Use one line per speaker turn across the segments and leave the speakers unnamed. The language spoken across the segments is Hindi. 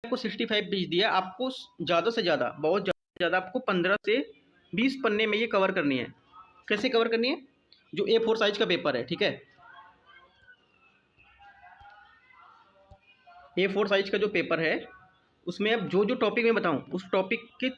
आपको 65 पेज दिया, आपको ज़्यादा से ज़्यादा, बहुत ज़्यादा आपको 15 से 20 पन्ने में ये कवर करनी है। कैसे कवर करनी है? जो A4 साइज का पेपर है, ठीक है, A4 साइज का जो पेपर है उसमें अब जो जो टॉपिक मैं बताऊँ उस टॉपिक के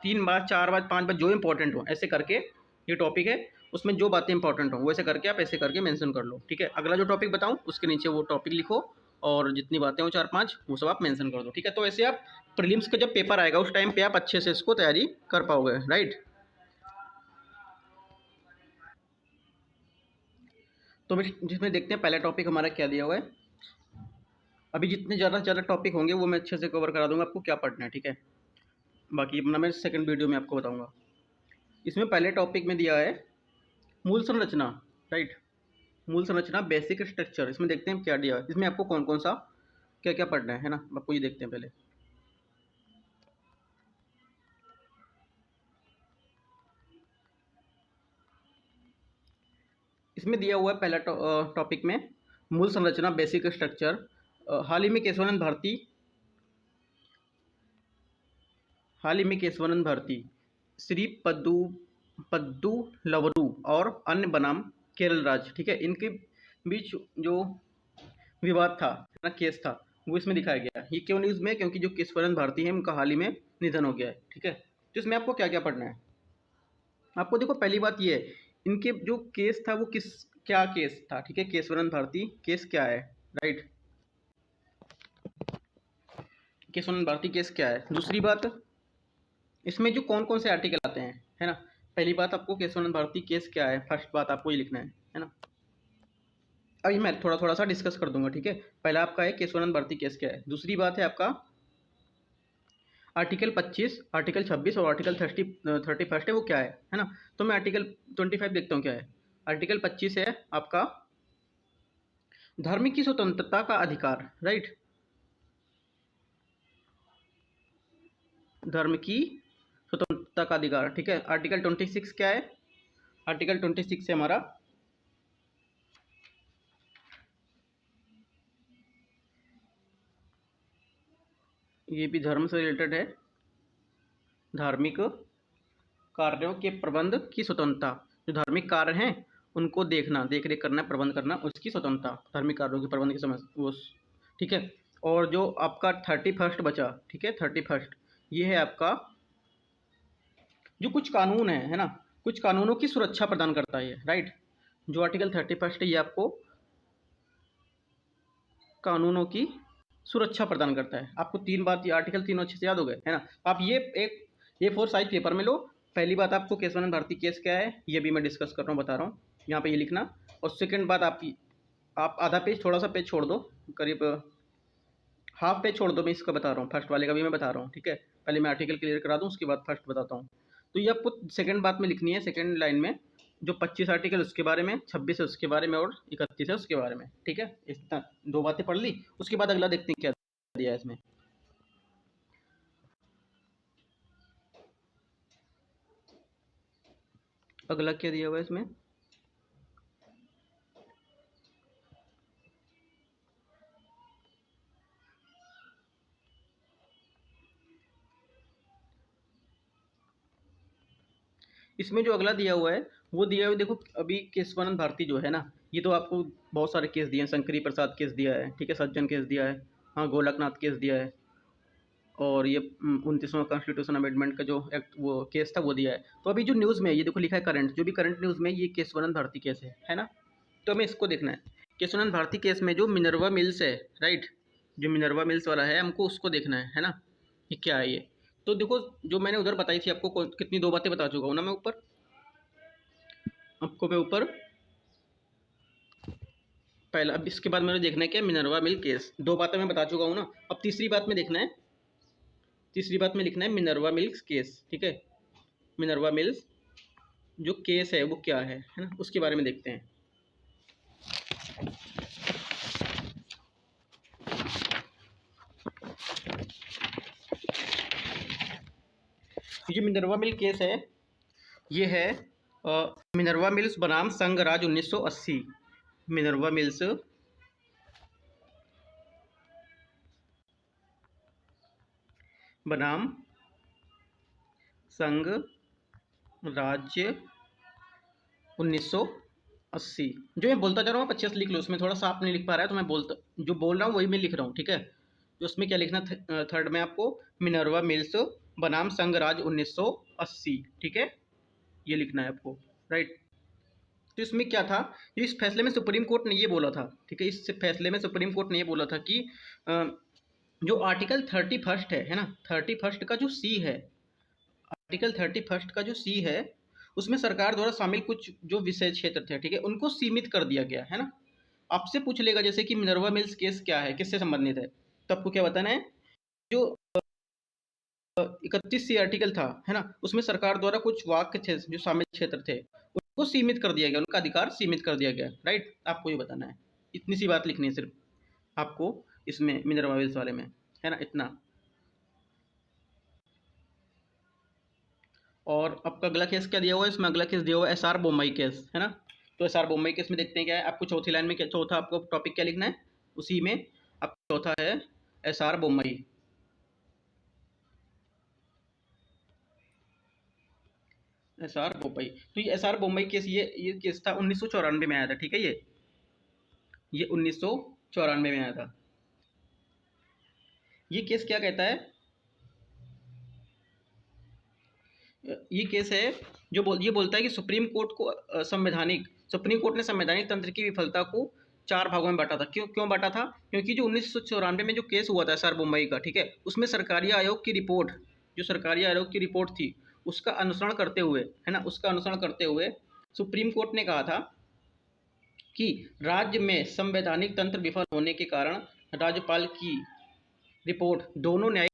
3 बार 4 बार 5 बार जो इंपॉर्टेंट हो, ऐसे करके ये टॉपिक है उसमें जो बातें इंपॉर्टेंट हो वैसे करके आप ऐसे करके मेंशन कर लो, ठीक है। अगला जो टॉपिक बताऊँ उसके नीचे वो टॉपिक लिखो और जितनी बातें हो 4-5 वो सब आप मेंशन कर दो, ठीक है। तो ऐसे आप प्रीलिम्स का जब पेपर आएगा उस टाइम पे आप अच्छे से इसको तैयारी कर पाओगे, राइट। तो जिसमें देखते हैं पहला टॉपिक हमारा क्या दिया हुआ है। अभी जितने ज़्यादा से ज़्यादा टॉपिक होंगे वो मैं अच्छे से कवर करा दूंगा आपको क्या पढ़ना है, ठीक है। बाकी अपना मैं सेकंड वीडियो में आपको बताऊंगा। इसमें पहले टॉपिक में दिया है मूल संरचना, राइट। मूल संरचना बेसिक स्ट्रक्चर। इसमें देखते हैं क्या दिया है, इसमें आपको कौन कौन सा क्या क्या पढ़ना है ना, आपको ये देखते हैं पहले। इसमें दिया हुआ है पहला टॉपिक में मूल संरचना बेसिक स्ट्रक्चर। हाल ही में केशवानंद भारती, श्री पद्दू लवरू और अन्य बनाम केरल राज, ठीक है, इनके बीच जो विवाद था ना, केस था, वो इसमें दिखाया गया। ये क्यों न्यूज़ में? क्योंकि जो केशवानंद भारती है उनका हाल ही में निधन हो गया है, ठीक है। तो इसमें आपको क्या क्या पढ़ना है, आपको देखो पहली बात ये है इनके जो केस था वो क्या केस था, ठीक है। केशवानंद भारती केस क्या है, राइट। केशवानंद भारती केस क्या है। दूसरी बात, इसमें जो कौन कौन से आर्टिकल आते हैं, है ना। पहली बात आपको केशवानंद भारती केस क्या है, फर्स्ट बात आपको ये लिखना है ना। अभी मैं थोड़ा थोड़ा सा डिस्कस कर दूंगा, ठीक है। पहला आपका है केशवानंद भारती केस क्या है। दूसरी बात है आपका आर्टिकल 25, आर्टिकल 26 और आर्टिकल 31 है वो क्या है ना। तो मैं आर्टिकल 25 देखता हूँ क्या है। आर्टिकल 25 है आपका धर्म की स्वतंत्रता का अधिकार, राइट। धर्म की स्वतंत्रता का अधिकार, ठीक है। आर्टिकल 26 क्या है? आर्टिकल 26 है हमारा ये भी धर्म से रिलेटेड है, धार्मिक कार्यों के प्रबंध की स्वतंत्रता। जो धार्मिक कार्य हैं उनको देखना, देख रेख करना, प्रबंध करना, उसकी स्वतंत्रता, धार्मिक कार्यों के प्रबंध की समझ वो, ठीक है। और जो आपका 31 बचा, ठीक है, 31 ये है आपका जो कुछ कानून है ना, कुछ कानूनों की सुरक्षा प्रदान करता है ये, राइट। जो आर्टिकल 31 है ये आपको कानूनों की सुरक्षा प्रदान करता है। आपको तीन बात, ये आर्टिकल तीनों अच्छे से याद हो गए है ना। आप ये एक A4 साइज पेपर में लो। पहली बात आपको केशवानंद भारती केस क्या है ये भी मैं डिस्कस कर रहा हूँ, बता रहा हूँ, यहाँ पे ये लिखना। और सेकंड बात आपकी, आप आधा पेज, थोड़ा सा पेज छोड़ दो, करीब हाफ पेज छोड़ दो, मैं इसका बता रहा हूँ, फर्स्ट वाले का भी मैं बता रहा हूँ, ठीक है। पहले मैं आर्टिकल क्लियर करा दूँ उसके बाद फर्स्ट बताता हूँ। तो ये आपको सेकंड बात में लिखनी है, सेकंड लाइन में जो 25 आर्टिकल उसके बारे में, 26 है उसके बारे में और 31 है उसके बारे में, ठीक है। इतना दो बातें पढ़ ली, उसके बाद अगला देखते हैं क्या दिया है इसमें। अगला क्या दिया हुआ है इसमें। इसमें जो अगला दिया हुआ है वो दिया हुआ है, देखो अभी केशवानंद भारती जो है ना, ये तो आपको बहुत सारे केस दिए हैं। शंकरी प्रसाद केस दिया है, ठीक है, सज्जन केस दिया है, हाँ, गोलकनाथ केस दिया है, और ये 29वां कॉन्स्टिट्यूशन अमेंडमेंट का जो एक्ट वो केस था वो दिया है। तो अभी जो न्यूज़ में ये देखो लिखा है करंट, जो भी करंट न्यूज़ में ये केशवानंद भारती केस है ना। तो हमें इसको देखना है। केशवानंद भारती केस में जो मिनर्वा मिल्स है, राइट, जो मिनर्वा मिल्स वाला है हमको उसको देखना है ना, ये क्या है ये। तो देखो जो मैंने उधर बताई थी आपको कितनी दो बातें बता चुका हूँ ना मैं ऊपर, आपको मैं ऊपर पहला। अब इसके बाद मैंने देखना है क्या, मिनर्वा मिल केस, दो बातें मैं बता चुका हूँ ना। अब तीसरी बात में देखना है, तीसरी बात में लिखना है मिनर्वा मिल्स केस, ठीक है। मिनर्वा मिल्स जो केस है वो क्या है ना, उसके बारे में देखते हैं। ये जो मिनर्वा मिल केस है ये है मिनर्वा मिल्स बनाम संघराज 1980। मिनर्वा मिल्स बनाम संघ राज्य 1980। जो मैं बोलता जा रहा हूँ आप अच्छे से लिख लो, उसमें थोड़ा सा आप नहीं लिख पा रहा है तो मैं बोलता जो बोल रहा हूँ वही मैं लिख रहा हूँ, ठीक है। तो उसमें क्या लिखना, थर्ड में आपको मिनर्वा मिल्स बनाम संघ राज्य 1980, ठीक है, ये लिखना है आपको, राइट। तो इसमें क्या था, इस फैसले में सुप्रीम कोर्ट ने ये बोला था, ठीक है, इस फैसले में सुप्रीम कोर्ट ने ये बोला था कि जो आर्टिकल 31 है ना, 31 का जो सी है, आर्टिकल 31 का जो सी है, उसमें सरकार द्वारा शामिल कुछ जो विषय क्षेत्र थे, ठीक है, उनको सीमित कर दिया गया है ना। आपसे पूछ लेगा जैसे कि मिनर्वा मिल्स केस क्या है, किससे संबंधित है, तो आपको क्या बताना है, जो 31 सी आर्टिकल था है ना, उसमें सरकार द्वारा कुछ वाक्य थे जो शामिल क्षेत्र थे, उनको सीमित कर दिया गया, उनका अधिकार सीमित कर दिया गया, राइट। आपको ये बताना है, इतनी सी बात लिखनी है सिर्फ आपको इसमें मिनर्वा मिल्स वाले में, है ना, इतना। और आपका अगला केस क्या दिया हुआ है, इसमें अगला केस दिया हुआ है एसआर बोम्मई केस, है ना। तो एसआर बोम्मई केस में देखते हैं क्या है, आपको चौथी लाइन में क्या, चौथा आपको टॉपिक क्या लिखना है, उसी में आपका चौथा है एसआर बोम्मई। एसआर बोम्मई, तो ये एसआर बोम्मई केस, ये केस था 1994 में आया था, ठीक है, ये 1994 में आया था। ये केस क्या कहता है, ये केस है जो ये बोलता है कि सुप्रीम कोर्ट को सुप्रीम कोर्ट ने संवैधानिक तंत्र की विफलता को 4 भागों में बांटा था। क्यों क्यों बांटा था, क्योंकि जो 1994 में जो केस हुआ था सर मुंबई का, ठीक है, उसमें सरकारी आयोग की रिपोर्ट, जो सरकारी आयोग की रिपोर्ट थी, उसका अनुसरण करते हुए, है ना, उसका अनुसरण करते हुए सुप्रीम कोर्ट ने कहा था कि राज्य में संवैधानिक तंत्र विफल होने के कारण राज्यपाल की रिपोर्ट दोनों न्यायिक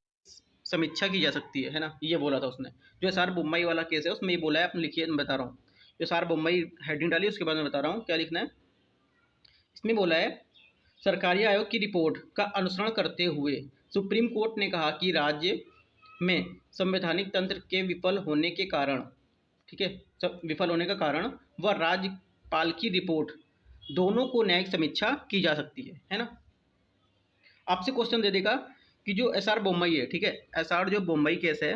समीक्षा की जा सकती है ना, ये बोला था उसने। जो एस आर बुम्बई वाला केस है उसमें ये बोला है, आपने लिखिए, मैं बता रहा हूँ। एस आर बुम्बई हेडिंग डालिए, उसके बाद मैं बता रहा हूँ क्या लिखना है। इसमें बोला है, सरकारी आयोग की रिपोर्ट का अनुसरण करते हुए सुप्रीम कोर्ट ने कहा कि राज्य में संवैधानिक तंत्र के विफल होने के कारण, ठीक है, विफल होने का कारण वह राज्यपाल की रिपोर्ट दोनों को न्यायिक समीक्षा की जा सकती है ना। आपसे क्वेश्चन दे देगा कि जो एस आर बोम्मई है, ठीक है, एस आर जो बोम्मई केस है,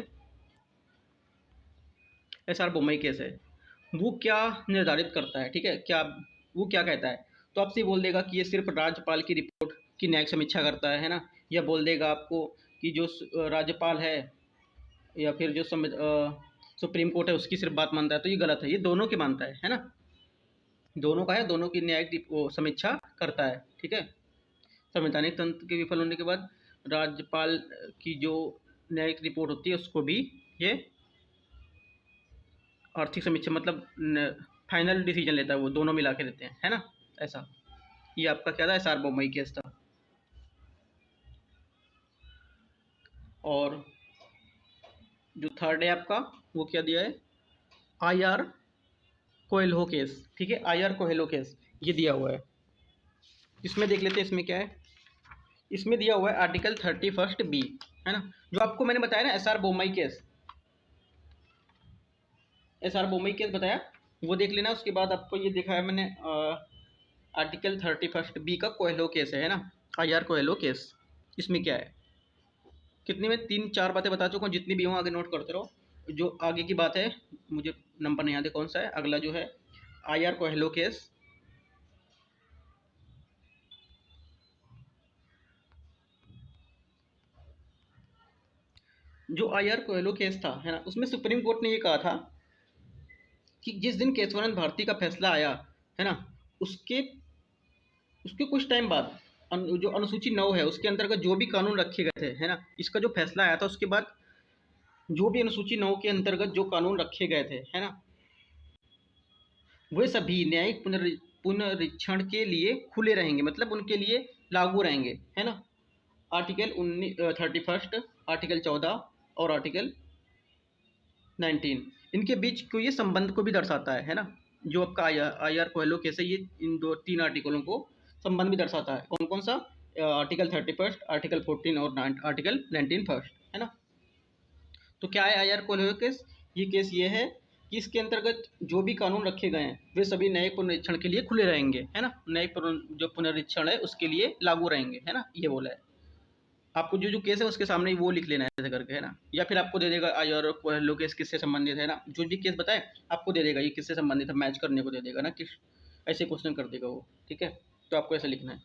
एस आर बोम्मई केस है, वो क्या निर्धारित करता है, ठीक है, क्या वो क्या कहता है। तो आपसे ये बोल देगा कि ये सिर्फ राज्यपाल की रिपोर्ट की न्यायिक समीक्षा करता है ना, या बोल देगा आपको कि जो राज्यपाल है या फिर जो सुप्रीम कोर्ट है उसकी सिर्फ बात मानता है, तो ये गलत है, ये दोनों की मानता है ना, दोनों का है, दोनों की न्यायिक समीक्षा करता है, ठीक है। संवैधानिक तंत्र के विफल होने के बाद राज्यपाल की जो न्यायिक रिपोर्ट होती है उसको भी ये आर्थिक समीक्षा, मतलब फाइनल डिसीजन लेता है, वो दोनों मिला के देते हैं, है ना, ऐसा। ये आपका क्या था, एस आर बोम्मई केस था। और जो थर्ड है आपका, वो क्या दिया है, आई आर कोएल्हो केस, ठीक है, आई आर कोएल्हो केस ये दिया हुआ है। इसमें देख लेते हैं इसमें क्या है, इसमें दिया हुआ है आर्टिकल 31 बी, है ना, जो आपको मैंने बताया ना S R Bommai case, S R Bommai case बताया, वो देख लेना। उसके बाद आपको ये दिखाया मैंने आर्टिकल 31 बी का कोएल्हो केस है ना, आई आर कोएल्हो केस। इसमें क्या है, कितनी में 3-4 बातें बता चुका हूँ, जितनी भी हों आगे नोट करते रहो। जो आगे की बात है मुझे नंबर नहीं याद है कौन सा है, अगला जो है आई आर कोएल्हो केस, जो आई आर कोएल्हो केस था, है ना, उसमें सुप्रीम कोर्ट ने ये कहा था कि जिस दिन केशवानंद भारती का फैसला आया, है ना, उसके उसके कुछ टाइम बाद जो अनुसूची 9 है उसके अंतर्गत जो भी कानून रखे गए थे, है ना, इसका जो फैसला आया था उसके बाद जो भी अनुसूची 9 के अंतर्गत जो कानून रखे गए थे, है ना, वे सभी न्यायिक पुनरीक्षण के लिए खुले रहेंगे, मतलब उनके लिए लागू रहेंगे, है ना। आर्टिकल 31, आर्टिकल 14 और आर्टिकल 19, इनके बीच को ये संबंध को भी दर्शाता है ना। जो आपका आई आर कोएल्हो केस है, ये इन 2-3 आर्टिकलों को संबंध भी दर्शाता है। कौन कौन सा, आर्टिकल 31, आर्टिकल 14 और आर्टिकल 19 फर्स्ट, है ना। तो क्या है आई आर कोएल्हो केस, ये केस ये है कि इसके अंतर्गत जो भी कानून रखे गए हैं वे सभी न्यायिक पुनरीक्षण के लिए खुले रहेंगे, है ना, न्यायिक जो पुनरीक्षण है उसके लिए लागू रहेंगे, है ना, ये बोला है। आपको जो जो केस है उसके सामने वो लिख लेना है ऐसे करके, है ना। या फिर आपको दे देगा और कोहेलो केस किससे संबंधित है ना, जो भी केस बताए आपको दे देगा ये किससे संबंधित है, मैच करने को दे देगा ना, किस ऐसे क्वेश्चन कर देगा वो, ठीक है। तो आपको ऐसे लिखना है।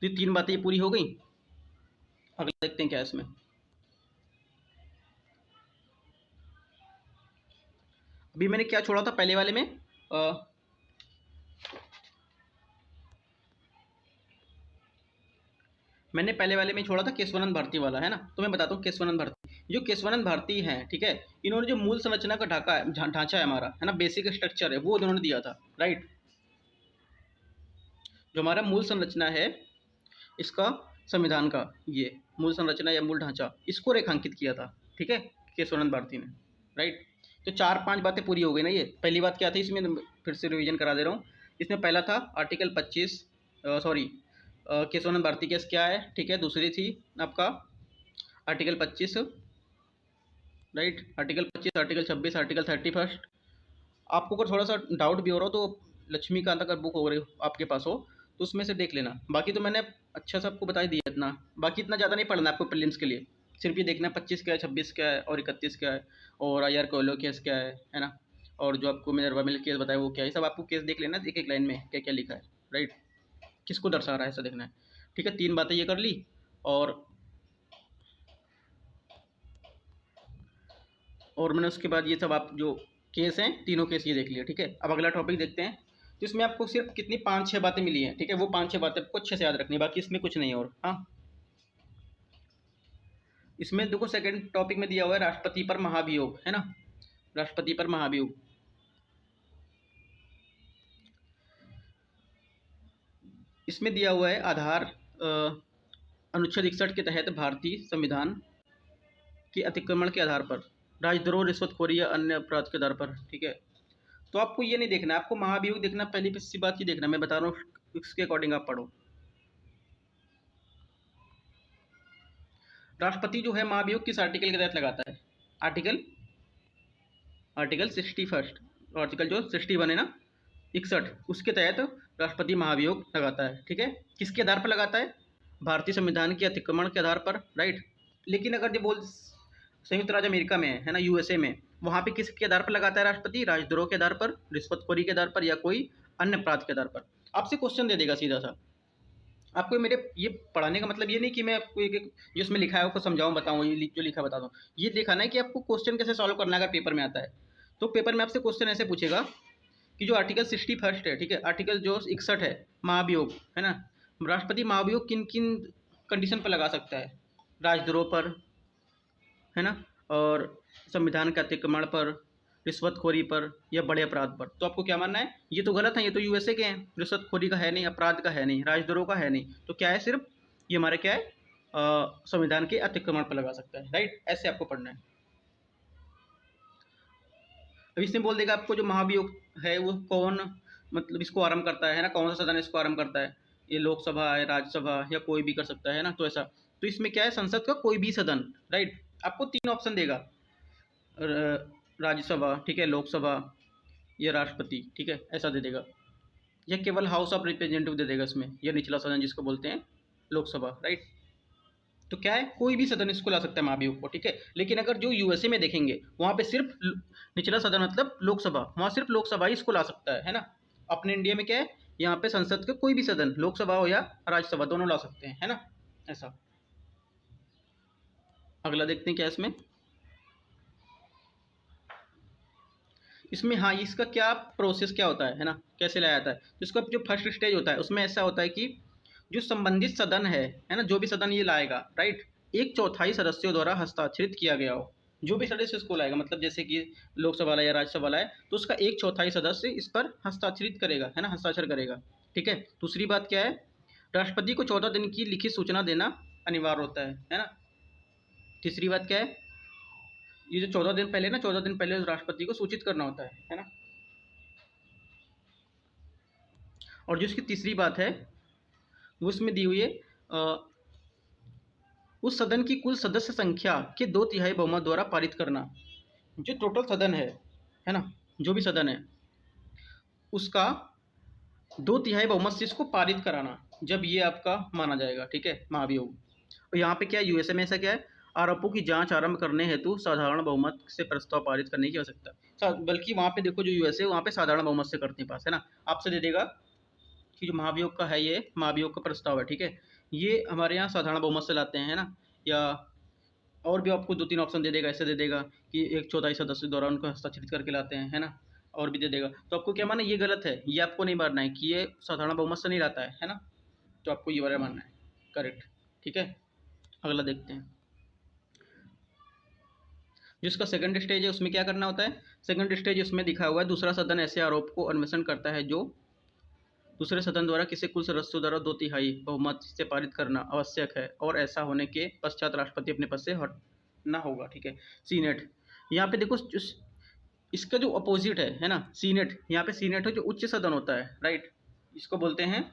तो ये 3 बातें ये पूरी हो गई। अगला देखते हैं क्या है इसमें। अभी मैंने क्या छोड़ा था पहले वाले में, मैंने पहले वाले में छोड़ा था केशवानंद भारती वाला, है ना। तो मैं बताता हूँ केशवानंद भारती, जो केशवानंद भारती हैं, ठीक है, इन्होंने जो मूल संरचना का ढांचा है हमारा, है ना, बेसिक स्ट्रक्चर है, वो इन्होंने दिया था, राइट। जो हमारा मूल संरचना है इसका, संविधान का, ये मूल संरचना या मूल ढांचा, इसको रेखांकित किया था, ठीक है, केशवानंद भारती ने, राइट। तो 4-5 बातें पूरी हो गई ना। ये पहली बात क्या थी इसमें, फिर से रिवीजन करा दे रहा हूँ। इसमें पहला था article 25, sorry, Keshavananda Bharati case क्या है, ठीक है। दूसरी थी आपका article 25, right, article 25, article 26, article 31। आपको अगर थोड़ा सा डाउट भी हो रहा हो तो लक्ष्मीकांत अगर बुक हो रही हो आपके पास हो तो उसमें से देख लेना। बाकी तो मैंने अच्छा सा आपको बता ही दिया इतना। बाकी इतना ज़्यादा नहीं पढ़ना आपको प्रीलिम्स के लिए, सिर्फ ये देखना 25 क्या है, 26 क्या है और 31 क्या है, और आई आर कोयलो केस क्या है ना, और जो आपको मिनर्वा मिल्क केस बताया वो क्या है, सब आपको केस देख लेना एक एक लाइन में क्या क्या लिखा है, राइट, किसको दर्शा रहा है ऐसा देखना है, ठीक है। 3 बातें ये कर ली, और मैंने उसके बाद ये सब आप जो केस हैं तीनों केस ये देख लिया, ठीक है। अब अगला टॉपिक देखते हैं। तो इसमें आपको सिर्फ कितनी 5-6 बातें मिली हैं, ठीक है, वो 5-6 बातें आपको अच्छे से याद रखनी है, बाकी इसमें कुछ नहीं है और। हाँ, इसमें देखो सेकंड टॉपिक में दिया हुआ है राष्ट्रपति पर महाभियोग, है ना, राष्ट्रपति पर महाभियोग। इसमें दिया हुआ है आधार अनुच्छेद 61 के तहत भारतीय संविधान के अतिक्रमण के आधार पर, राजद्रोह, रिश्वतखोरी या अन्य अपराध के आधार पर, ठीक है। तो आपको ये नहीं देखना, आपको महाभियोग देखना, पहली सी बात ये देखना, मैं बता रहा हूँ इसके अकॉर्डिंग आप पढ़ो। राष्ट्रपति जो है महाभियोग किस आर्टिकल के तहत लगाता है, आर्टिकल आर्टिकल 61, आर्टिकल जो 61 है ना, 61, उसके तहत राष्ट्रपति महाभियोग लगाता है, ठीक है। किसके आधार पर लगाता है, भारतीय संविधान के अतिक्रमण के आधार पर, राइट। लेकिन अगर जो बोल संयुक्त राज्य अमेरिका में है ना, यूएसए में, वहाँ पे किसके आधार पर लगाता है राष्ट्रपति, राजद्रोह के आधार पर, रिश्वतखोरी के आधार पर या कोई अन्य अपराध के आधार पर। आपसे क्वेश्चन दे देगा सीधा सा। आपको मेरे ये पढ़ाने का मतलब ये नहीं कि मैं आपको एक जो इसमें लिखा है उसको समझाऊं बताऊं, ये जो लिखा बता दूं। ये दिखाना है कि आपको क्वेश्चन कैसे सॉल्व करना है अगर पेपर में आता है। तो पेपर में आपसे क्वेश्चन ऐसे पूछेगा कि जो आर्टिकल 61 है, ठीक है, आर्टिकल जो 61 है महाभियोग, है ना, राष्ट्रपति महाभियोग किन किन कंडीशन पर लगा सकता है, राजद्रोह पर, है ना, और संविधान के अतिक्रमण पर, रिश्वतखोरी पर या बड़े अपराध पर। तो आपको क्या मानना है, ये तो गलत है, ये तो यूएसए के हैं, रिश्वतखोरी का है नहीं, अपराध का है नहीं, राजद्रोह का है नहीं, तो क्या है, सिर्फ ये हमारे क्या है, संविधान के अतिक्रमण पर लगा सकता है, राइट। ऐसे आपको पढ़ना है। अब इसमें बोल देगा आपको जो महाभियोग है वो कौन, मतलब इसको आरंभ करता है ना, कौन सा सदन इसको आरंभ करता है, ये लोकसभा है, राज्यसभा या कोई भी कर सकता है ना, तो ऐसा। तो इसमें क्या है, संसद का कोई भी सदन, राइट। आपको 3 ऑप्शन देगा, राज्यसभा, ठीक है, लोकसभा या राष्ट्रपति, ठीक है, ऐसा दे देगा, या केवल हाउस ऑफ रिप्रेजेंटेटिव दे देगा इसमें, या निचला सदन जिसको बोलते हैं लोकसभा, राइट। तो क्या है, कोई भी सदन इसको ला सकता है महाभियोग को, ठीक है। लेकिन अगर जो यूएसए में देखेंगे वहाँ पे सिर्फ निचला सदन मतलब लोकसभा, वहाँ सिर्फ लोकसभा ही इसको ला सकता है ना। अपने इंडिया में क्या है, यहाँ पे संसद का कोई भी सदन, लोकसभा हो या राज्यसभा, दोनों ला सकते हैं, है ना, ऐसा। अगला देखते हैं क्या इसमें। इसमें हाँ, इसका क्या प्रोसेस क्या होता है ना, कैसे लाया जाता है। तो इसका जो फर्स्ट स्टेज होता है उसमें ऐसा होता है कि जो संबंधित सदन है ना, जो भी सदन ये लाएगा, राइट, 1/4 सदस्यों द्वारा हस्ताक्षरित किया गया हो, जो भी सदस्य इसको लाएगा, मतलब जैसे कि लोकसभा लाए या राज्यसभा लाए, तो उसका 1/4 सदस्य इस पर हस्ताक्षरित करेगा, है ना, हस्ताक्षर करेगा, ठीक है। दूसरी बात क्या है, राष्ट्रपति को 14 दिन की लिखित सूचना देना अनिवार्य होता है ना। तीसरी बात क्या है, ये जो 14 दिन पहले ना, 14 दिन पहले राष्ट्रपति को सूचित करना होता है ना। और जो इसकी तीसरी बात है वो इसमें दी हुई है, उस सदन की कुल सदस्य संख्या के 2/3 बहुमत द्वारा पारित करना। जो टोटल सदन है ना, जो भी सदन है उसका 2/3 बहुमत से इसको पारित कराना, जब ये आपका माना जाएगा, ठीक है, महाभियोग। और यहाँ पे क्या है, यूएसए में ऐसा क्या है, आरोपों की जांच आरंभ करने हेतु साधारण बहुमत से प्रस्ताव पारित करने की आवश्यकता। बल्कि वहाँ पे देखो जो यूएसए वहाँ पे साधारण बहुमत से करते हैं पास, है ना, आपसे दे देगा कि जो महाभियोग का है, ये महाभियोग का प्रस्ताव है, ठीक है, ये हमारे यहाँ साधारण बहुमत से लाते हैं, है ना, या और भी आपको 2-3 ऑप्शन दे देगा, ऐसे दे देगा कि 1/4 सदस्य द्वारा उनको हस्ताक्षरित करके लाते हैं, है ना, और भी दे देगा। तो आपको क्या मानना है, ये गलत है, ये आपको नहीं मानना है कि ये साधारण बहुमत से नहीं लाता है ना, तो आपको ये वाला मानना है, करेक्ट, ठीक है। अगला देखते हैं, जिसका सेकंड स्टेज है उसमें क्या करना होता है। सेकंड स्टेज उसमें दिखा हुआ है, दूसरा सदन ऐसे आरोप को अन्वेषण करता है जो दूसरे सदन द्वारा किसी कुल सदस्यों द्वारा 2/3 बहुमत से पारित करना आवश्यक है, और ऐसा होने के पश्चात राष्ट्रपति अपने पद से हटना होगा, ठीक है। सीनेट, यहाँ पे देखो इसका जो अपोजिट है ना, सीनेट, यहाँ पे सीनेट है जो उच्च सदन होता है, राइट, इसको बोलते हैं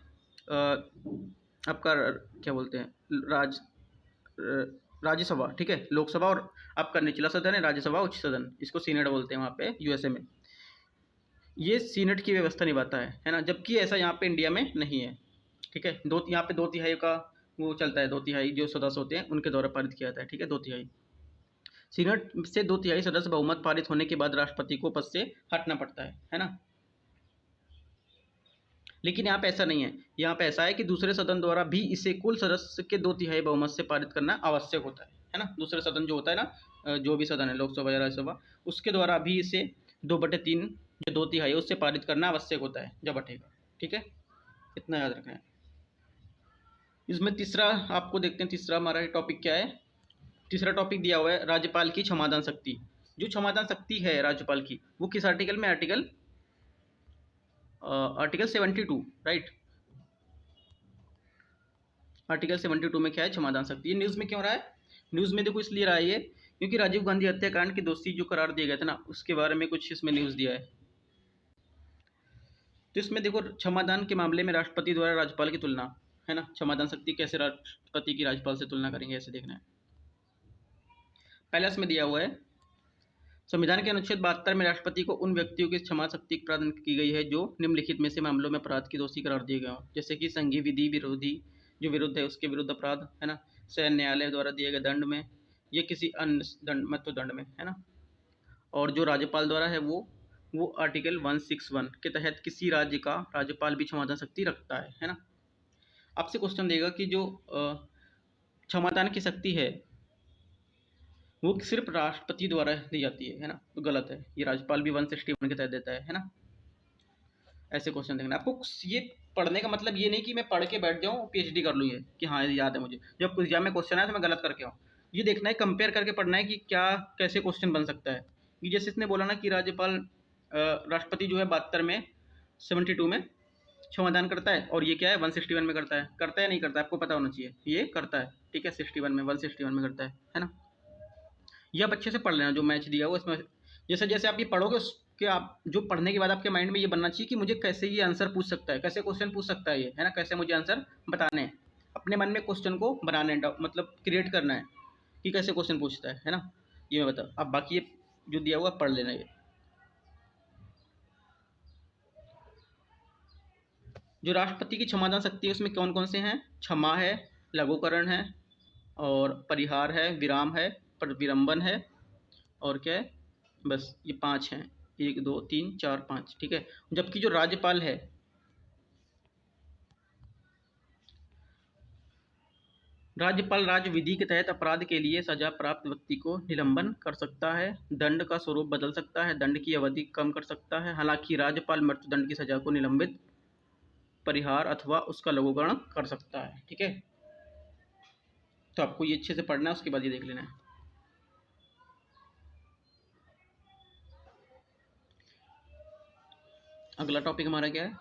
आपका क्या बोलते हैं, राज्यसभा, ठीक है, लोकसभा, और आपका निचला सदन है राज्यसभा, उच्च सदन, इसको सीनेट बोलते हैं वहाँ पे यूएसए में। ये सीनेट की व्यवस्था निभाता है ना, जबकि ऐसा यहाँ पे इंडिया में नहीं है, ठीक है। यहाँ पे 2/3 का वो चलता है, 2/3 जो सदस्य होते हैं उनके द्वारा पारित किया जाता है, ठीक है, 2/3। सीनेट से 2/3 सदस्य बहुमत पारित होने के बाद राष्ट्रपति को पद से हटना पड़ता है ना। लेकिन यहाँ पे ऐसा नहीं है, यहाँ पे ऐसा है कि दूसरे सदन द्वारा भी इसे कुल सदस्य के 2/3 बहुमत से पारित करना आवश्यक होता है ना। दूसरे सदन जो होता है ना, जो भी सदन है, लोकसभा या राज्यसभा, उसके द्वारा भी इसे 2/3 जो 2/3 उससे पारित करना आवश्यक होता है जब हटेगा, ठीक है, इतना याद रखना है। इसमें तीसरा आपको देखते हैं, तीसरा हमारा टॉपिक क्या है। तीसरा टॉपिक दिया हुआ है राज्यपाल की क्षमादान शक्ति। जो क्षमादान शक्ति है राज्यपाल की, वो किस आर्टिकल में, आर्टिकल 72, राइट, आर्टिकल 72 में क्या है, क्षमादान शक्ति। ये न्यूज़ में क्यों रहा है, न्यूज़ में देखो इसलिए रहा है ये, क्योंकि राजीव गांधी हत्याकांड के दोषी जो करार दिए गए थे ना, उसके बारे में कुछ इसमें न्यूज़ दिया है। तो इसमें देखो क्षमादान के मामले में राष्ट्रपति द्वारा राज्यपाल की तुलना, है ना, क्षमादान शक्ति कैसे राष्ट्रपति की राज्यपाल से तुलना करेंगे, ऐसे देखना है। पहला इसमें दिया हुआ है, संविधान के अनुच्छेद 72 में राष्ट्रपति को उन व्यक्तियों की क्षमा शक्ति प्रदान की गई है जो निम्नलिखित में से मामलों में अपराध की दोषी करार दिए गए हों, जैसे कि संघीय विधि विरोधी जो विरुद्ध है उसके विरुद्ध अपराध, है ना, सैन्य न्यायालय द्वारा दिए गए दंड में, ये किसी अन्य दंड मृत्यु दंड में, है ना। और जो राज्यपाल द्वारा है वो आर्टिकल 161 के तहत किसी राज्य का राज्यपाल भी क्षमादान शक्ति रखता है ना। आपसे क्वेश्चन देगा कि जो क्षमादान की शक्ति है वो सिर्फ राष्ट्रपति द्वारा दी जाती है ना, तो गलत है, ये राज्यपाल भी 161 के तहत देता है ना। ऐसे क्वेश्चन देखना आपको। ये पढ़ने का मतलब ये नहीं कि मैं पढ़ के बैठ जाऊँ पीएचडी कर लूँ, ये कि हाँ याद है मुझे, जब एग्जाम में क्वेश्चन आया तो मैं गलत करके आऊँ। ये देखना है, कंपेयर करके पढ़ना है कि क्या कैसे क्वेश्चन बन सकता है। कि जैसे इसने बोला ना कि राज्यपाल राष्ट्रपति जो है 72 में 72 में क्षमादान करता है, और ये क्या है 161 में करता है नहीं करता है, आपको पता होना चाहिए, ये करता है, ठीक है, 61 में 161 में करता है ना। ये आप अच्छे से पढ़ लेना जो मैच दिया हुआ इसमें। जैसे जैसे आप ये पढ़ोगे उसके आप जो पढ़ने के बाद आपके माइंड में ये बनना चाहिए कि मुझे कैसे ये आंसर पूछ सकता है, कैसे क्वेश्चन पूछ सकता है ये, है ना, कैसे मुझे आंसर बताने हैं, अपने मन में क्वेश्चन को बनाने मतलब क्रिएट करना है कि कैसे क्वेश्चन पूछता है ना। ये मैं बता, अब बाकी ये जो दिया हुआ पढ़ लेना। ये जो राष्ट्रपति की क्षमादान शक्ति है उसमें कौन कौन से हैं, क्षमा है, लघुकरण है, और परिहार है, विराम है, पर विरंबन है, और क्या है, बस ये 5 हैं, 1 2 3 4 5, ठीक है। जबकि जो राज्यपाल है, राज्यपाल राज्य विधि के तहत अपराध के लिए सजा प्राप्त व्यक्ति को निलंबन कर सकता है, दंड का स्वरूप बदल सकता है, दंड की अवधि कम कर सकता है। हालांकि राज्यपाल मृत्युदंड की सजा को निलंबित, परिहार अथवा उसका लघुकरण कर सकता है, ठीक है। तो आपको ये अच्छे से पढ़ना है, उसके बाद ये देख लेना है। अगला टॉपिक हमारा क्या है,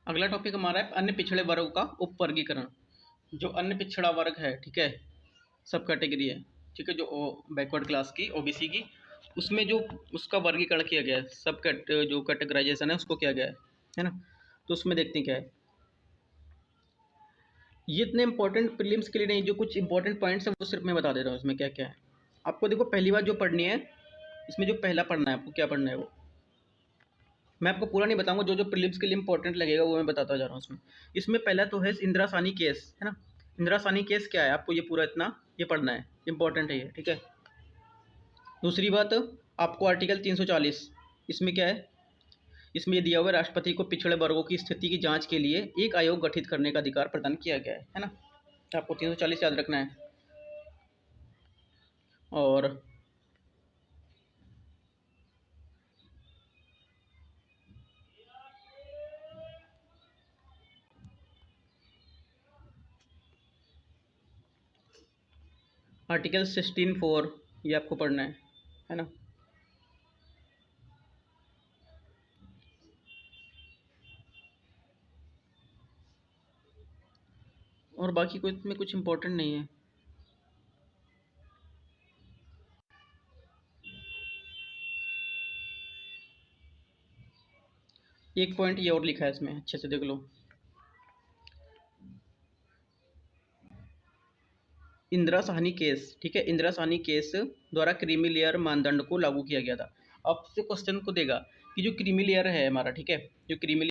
अगला टॉपिक हमारा है अन्य पिछड़े वर्ग का उपवर्गीकरण। जो अन्य पिछड़ा वर्ग है, ठीक है, सब कैटेगरी है, ठीक है, जो बैकवर्ड क्लास की ओबीसी की, उसमें जो उसका वर्गीकरण किया गया है, सब जो कैटेगराइजेशन है उसको किया गया है ना। तो उसमें देखते हैं क्या है। ये इतने इंपॉर्टेंट प्रीलिम्स के लिए नहीं, जो कुछ इंपॉर्टेंट पॉइंट्स हैं वो सिर्फ मैं बता दे रहा हूँ इसमें क्या क्या है। आपको देखो पहली बात जो पढ़नी है इसमें जो पहला पढ़ना है आपको, क्या पढ़ना है वो मैं आपको पूरा नहीं बताऊंगा, जो जो प्रीलिम्स के लिए इंपॉर्टेंट लगेगा वो मैं बताता जा रहा हूँ इसमें। इसमें पहला तो है इंदिरा सानी केस, है ना। इंदिरा सानी केस क्या है, आपको ये पूरा इतना ये पढ़ना है, इंपॉर्टेंट है ये, ठीक है। दूसरी बात, आपको आर्टिकल 340, इसमें क्या है, इसमें ये दिया हुआ है, राष्ट्रपति को पिछड़े वर्गों की स्थिति की जांच के लिए एक आयोग गठित करने का अधिकार प्रदान किया गया है ना। आपको 340 याद रखना है। और आर्टिकल 16(4) ये आपको पढ़ना है ना। और बाकी कोई इसमें कुछ इंपॉर्टेंट नहीं है। एक पॉइंट ये और लिखा है इसमें, अच्छे से देख लो। इंदिरा साहनी केस, ठीक है, इंदिरा साहनी केस द्वारा क्रीमी लेयर मानदंड को लागू किया गया था। अब से क्वेश्चन को देगा कि जो क्रीमी लेयर है हमारा, ठीक है, जो क्रीमी